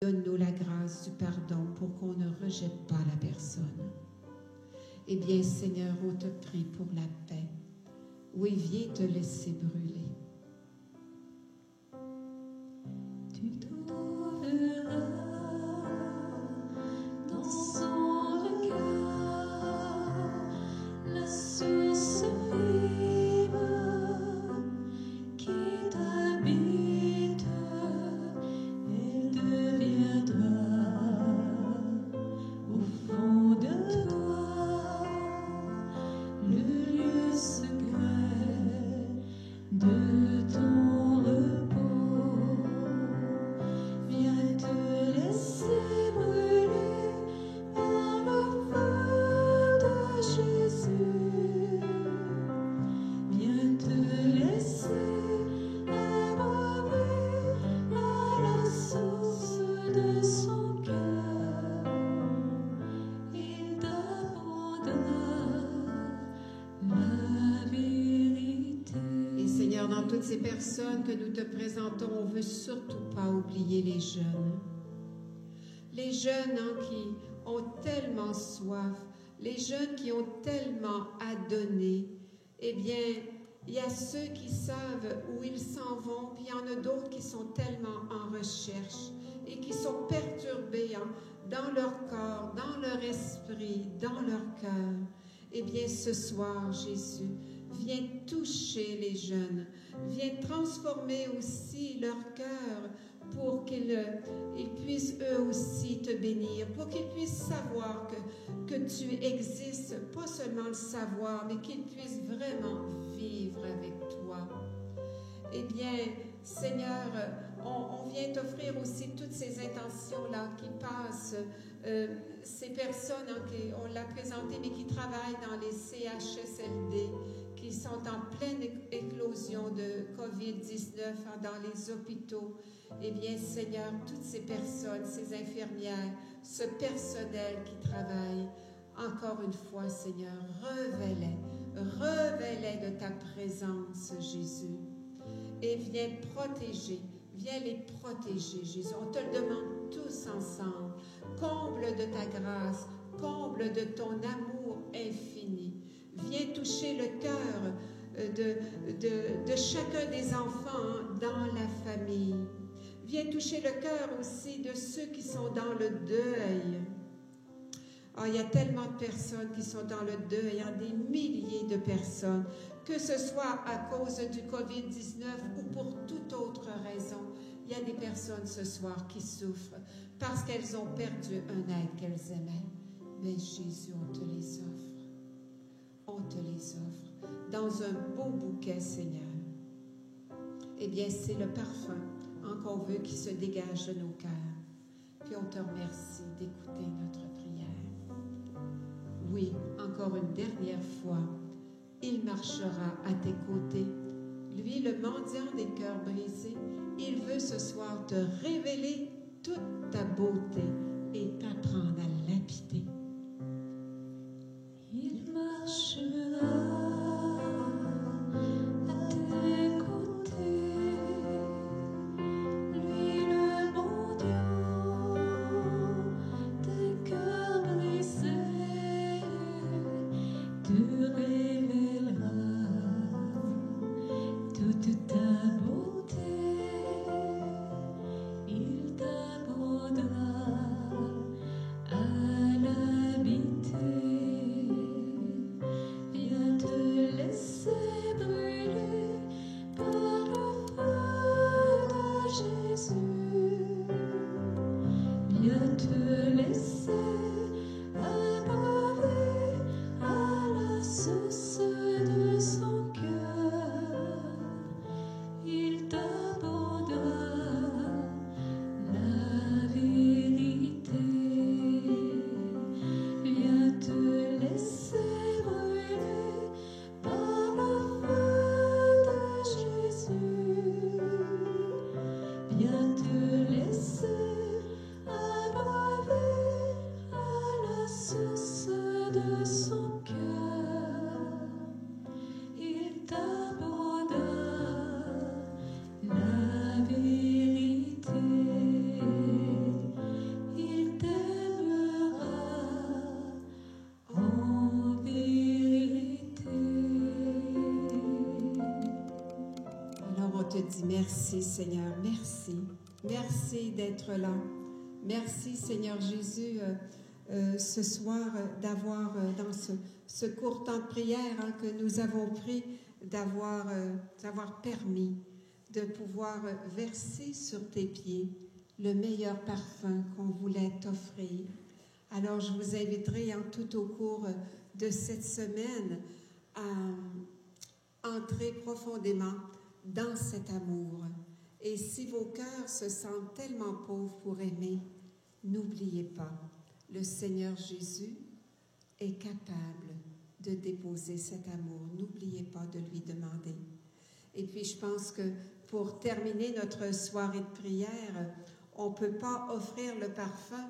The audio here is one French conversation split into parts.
Donne-nous la grâce du pardon pour qu'on ne rejette pas la personne. Eh bien, Seigneur, on te prie pour la paix. Oui, viens te laisser brûler. Tu trouveras dans son regard la source vive qui t'habite. Elle deviendra au fond de toi le lieu secret de ton repos. Viens te laisser brûler par le feu de Jésus. Viens te laisser abreuver à la source de son cœur. Il t'apprendra la vérité. Et Seigneur, dans toutes ces personnes que nous te présentons, on ne veut surtout pas oublier les jeunes. Les jeunes qui ont tellement soif, les jeunes qui ont tellement à donner. Eh bien, il y a ceux qui savent où ils s'en vont, puis il y en a d'autres qui sont tellement en recherche et qui sont perturbés dans leur corps, dans leur esprit, dans leur cœur. Eh bien, ce soir, Jésus, viens toucher les jeunes, viens transformer aussi leur cœur pour qu'ils puissent eux aussi te bénir, pour qu'ils puissent savoir que tu existes, pas seulement le savoir, mais qu'ils puissent vraiment vivre avec toi. Eh bien, Seigneur, on vient t'offrir aussi toutes ces intentions-là qui passent, ces personnes, on l'a présenté, mais qui travaillent dans les CHSLD, qui sont en pleine éclosion de COVID-19 dans les hôpitaux. Eh bien, Seigneur, toutes ces personnes, ces infirmières, ce personnel qui travaille, encore une fois, Seigneur, revêt-les de ta présence, Jésus. Et viens les protéger, Jésus. On te le demande tous ensemble. Comble de ta grâce, comble de ton amour infini. Viens toucher le cœur de chacun des enfants dans la famille. Viens toucher le cœur aussi de ceux qui sont dans le deuil. Oh, il y a tellement de personnes qui sont dans le deuil, des milliers de personnes, que ce soit à cause du COVID-19 ou pour toute autre raison. Il y a des personnes ce soir qui souffrent parce qu'elles ont perdu un être qu'elles aimaient. Mais Jésus, on te les offre. On te les offre dans un beau bouquet, Seigneur. Eh bien, c'est le parfum qu'on veut qui se dégage de nos cœurs. Puis on te remercie d'écouter notre prière. Oui, encore une dernière fois, il marchera à tes côtés. Lui, le mendiant des cœurs brisés, il veut ce soir te révéler toute ta beauté et t'apprendre à l'habiter. Il marchera à tes côtés, lui le mendiant des cœurs brisés, te révélera toute ta beauté, il t'apprendra à l'habiter. Viens te laisser brûler par le feu de Jésus. Viens te laisser abreuver à la source de son cœur. Il t'apprendra la vérité. Viens te laisser brûler par le feu de Jésus. Viens te laisser abreuver à la source dit merci, Seigneur. Merci. Merci d'être là. Merci, Seigneur Jésus, ce soir, d'avoir, dans ce court temps de prière que nous avons pris, d'avoir permis de pouvoir verser sur tes pieds le meilleur parfum qu'on voulait t'offrir. Alors, je vous inviterai tout au cours de cette semaine à entrer profondément dans cet amour. Et si vos cœurs se sentent tellement pauvres pour aimer, n'oubliez pas, le Seigneur Jésus est capable de déposer cet amour. N'oubliez pas de lui demander. Et puis, je pense que pour terminer notre soirée de prière, on ne peut pas offrir le parfum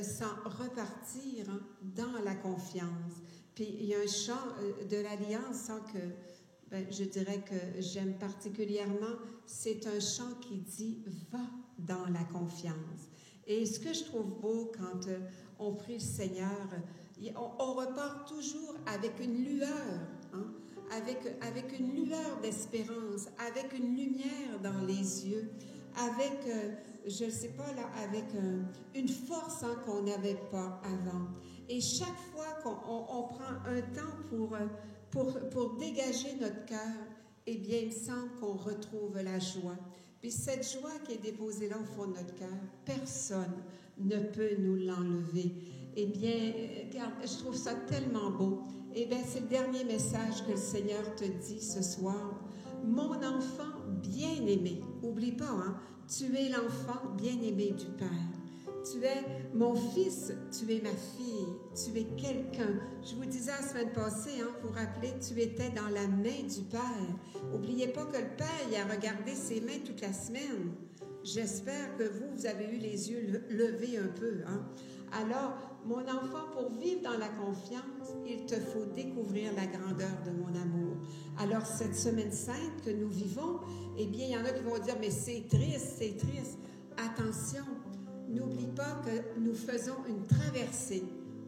sans repartir dans la confiance. Puis, il y a un chant de l'Alliance que je dirais que j'aime particulièrement. C'est un chant qui dit « Va dans la confiance ». Et ce que je trouve beau quand on prie le Seigneur, on repart toujours avec une lueur, avec une lueur d'espérance, avec une lumière dans les yeux, avec, je ne sais pas, là, avec une force qu'on n'avait pas avant. Et chaque fois qu'on prend un temps pour dégager notre cœur, eh bien, il me semble qu'on retrouve la joie. Puis cette joie qui est déposée là au fond de notre cœur, personne ne peut nous l'enlever. Eh bien, regarde, je trouve ça tellement beau. Eh bien, c'est le dernier message que le Seigneur te dit ce soir. Mon enfant bien-aimé, oublie pas, tu es l'enfant bien-aimé du Père. Tu es mon fils, tu es ma fille, tu es quelqu'un. Je vous disais la semaine passée, vous vous rappelez, tu étais dans la main du Père. N'oubliez pas que le Père, il a regardé ses mains toute la semaine. J'espère que vous avez eu les yeux levés un peu. Alors, mon enfant, pour vivre dans la confiance, il te faut découvrir la grandeur de mon amour. Alors, cette semaine sainte que nous vivons, eh bien, il y en a qui vont dire, mais c'est triste, c'est triste. Attention, n'oublie pas que nous faisons une traversée.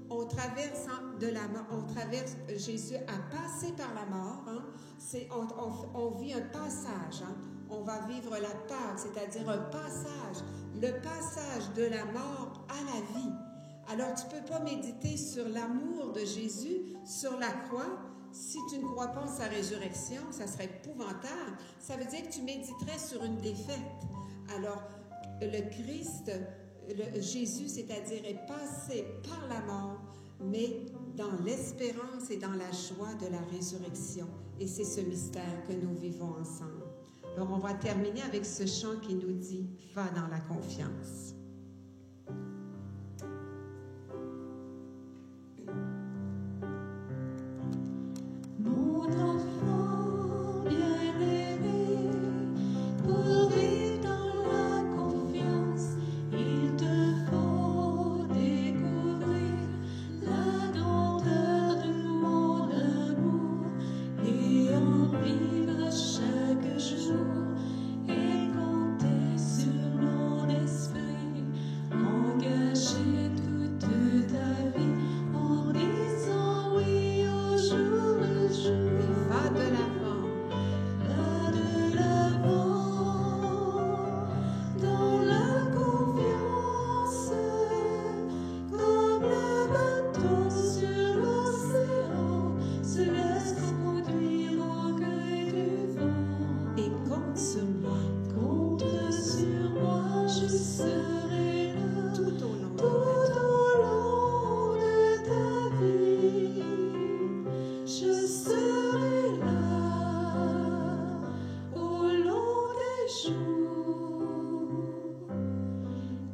On traverse de la mort, Jésus a passé par la mort. On vit un passage. On va vivre la Pâque, c'est-à-dire un passage. Le passage de la mort à la vie. Alors, tu ne peux pas méditer sur l'amour de Jésus, sur la croix. Si tu ne crois pas en sa résurrection, ça serait épouvantable. Ça veut dire que tu méditerais sur une défaite. Alors, le Christ, Jésus, c'est-à-dire, est passé par la mort, mais dans l'espérance et dans la joie de la résurrection. Et c'est ce mystère que nous vivons ensemble. Alors, on va terminer avec ce chant qui nous dit « Va dans la confiance ». Mon enfant bien-aimé, pour vivre dans la confiance, il te faut découvrir la grandeur de mon amour et en vivre chaque jour et compter sur mon esprit, engager toute ta vie en disant oui au jour le jour. Va de l'avant. Va de l'avant dans la confiance, comme le bateau sur l'océan se laisse conduire au gré du vent. Et compte sur moi Compte sur moi, je serai là tout au long tout au long de ta vie. Je serai là au long des jours.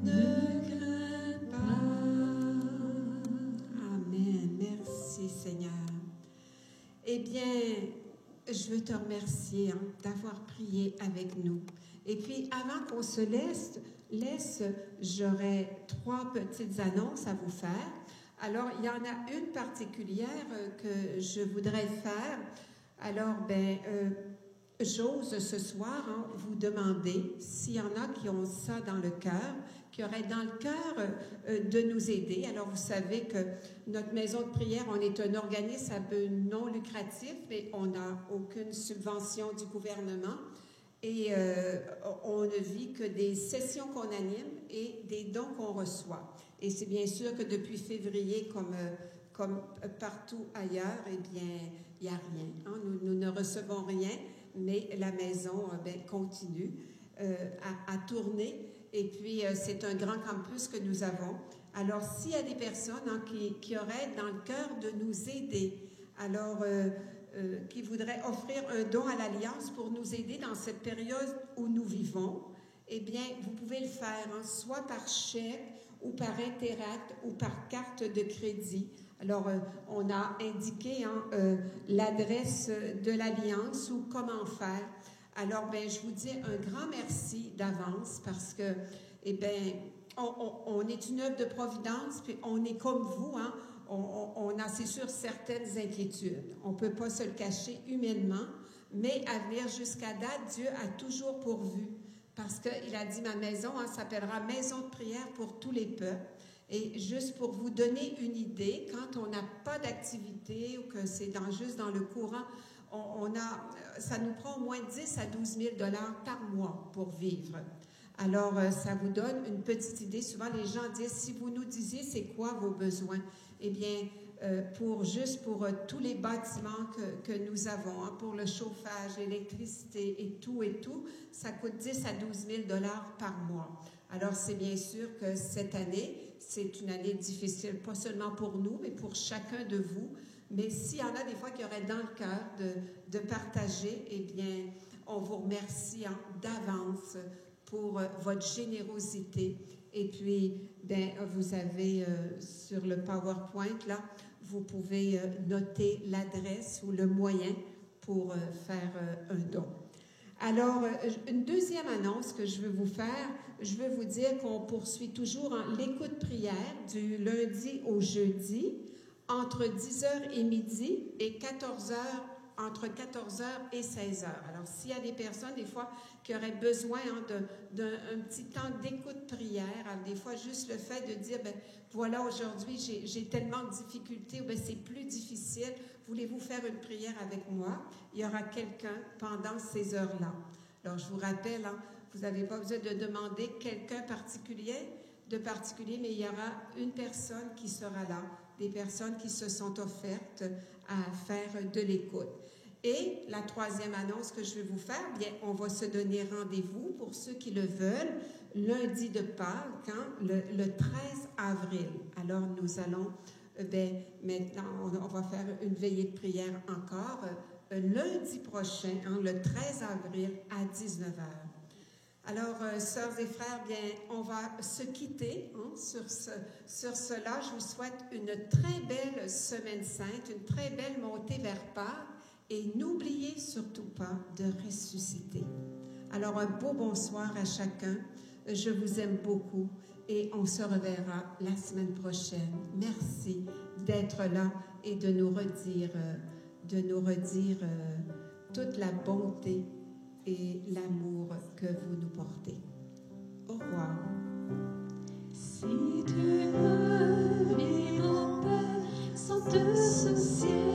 Ne crains pas. Amen. Merci, Seigneur. Eh bien, je veux te remercier d'avoir prié avec nous. Et puis, avant qu'on se laisse, j'aurai 3 petites annonces à vous faire. Alors, il y en a une particulière que je voudrais faire. Alors, j'ose ce soir vous demander s'il y en a qui ont ça dans le cœur, qui auraient dans le cœur de nous aider. Alors, vous savez que notre maison de prière, on est un organisme un peu non lucratif, mais on n'a aucune subvention du gouvernement. Et on ne vit que des sessions qu'on anime et des dons qu'on reçoit. Et c'est bien sûr que depuis février, comme partout ailleurs, eh bien, il n'y a rien. Hein? Nous ne recevons rien, mais la maison continue à tourner. Et puis, c'est un grand campus que nous avons. Alors, s'il y a des personnes qui auraient dans le cœur de nous aider, alors qui voudraient offrir un don à l'Alliance pour nous aider dans cette période où nous vivons, eh bien, vous pouvez le faire, hein, soit par chèque ou par Interact ou par carte de crédit. Alors, on a indiqué l'adresse de l'Alliance ou comment faire. Alors, je vous dis un grand merci d'avance parce que, on est une œuvre de providence, puis on est comme vous, hein, on a, c'est sûr, certaines inquiétudes. On ne peut pas se le cacher humainement, mais à venir jusqu'à date, Dieu a toujours pourvu. Parce qu'il a dit, ma maison s'appellera maison de prière pour tous les peuples. Et juste pour vous donner une idée, quand on n'a pas d'activité ou que c'est juste dans le courant, ça nous prend au moins 10 à 12 000 $ par mois pour vivre. Alors, ça vous donne une petite idée. Souvent, les gens disent, si vous nous disiez c'est quoi vos besoins, eh bien, pour tous les bâtiments que nous avons, hein, pour le chauffage, l'électricité et tout, ça coûte 10 à 12 000 $ par mois. Alors, c'est bien sûr que cette année, c'est une année difficile, pas seulement pour nous, mais pour chacun de vous. Mais s'il y en a des fois qui auraient dans le cœur de partager, eh bien, on vous remercie d'avance pour votre générosité. Et puis, vous avez sur le PowerPoint, là, vous pouvez noter l'adresse ou le moyen pour faire un don. Alors, une deuxième annonce que je veux vous faire, je veux vous dire qu'on poursuit toujours l'écoute prière du lundi au jeudi, entre 10h et midi et 14h, entre 14h et 16h. Alors, s'il y a des personnes, des fois, qui auraient besoin d'un petit temps d'écoute prière, alors, des fois, juste le fait de dire, voilà, aujourd'hui, j'ai tellement de difficultés, ou c'est plus difficile, voulez-vous faire une prière avec moi? Il y aura quelqu'un pendant ces heures-là. Alors, je vous rappelle, vous n'avez pas besoin de demander quelqu'un particulier, mais il y aura une personne qui sera là, des personnes qui se sont offertes à faire de l'écoute. Et la troisième annonce que je vais vous faire, on va se donner rendez-vous pour ceux qui le veulent, lundi de Pâques, le 13 avril. Alors, nous allons, maintenant, on va faire une veillée de prière encore, lundi prochain, le 13 avril à 19h. Alors, sœurs et frères, on va se quitter sur cela. Je vous souhaite une très belle semaine sainte, une très belle montée vers Pâques et n'oubliez surtout pas de ressusciter. Alors, un beau bonsoir à chacun. Je vous aime beaucoup et on se reverra la semaine prochaine. Merci d'être là et de nous redire toute la bonté et l'amour que vous nous portez. Au revoir. Si tu veux vivre en paix sans te soucier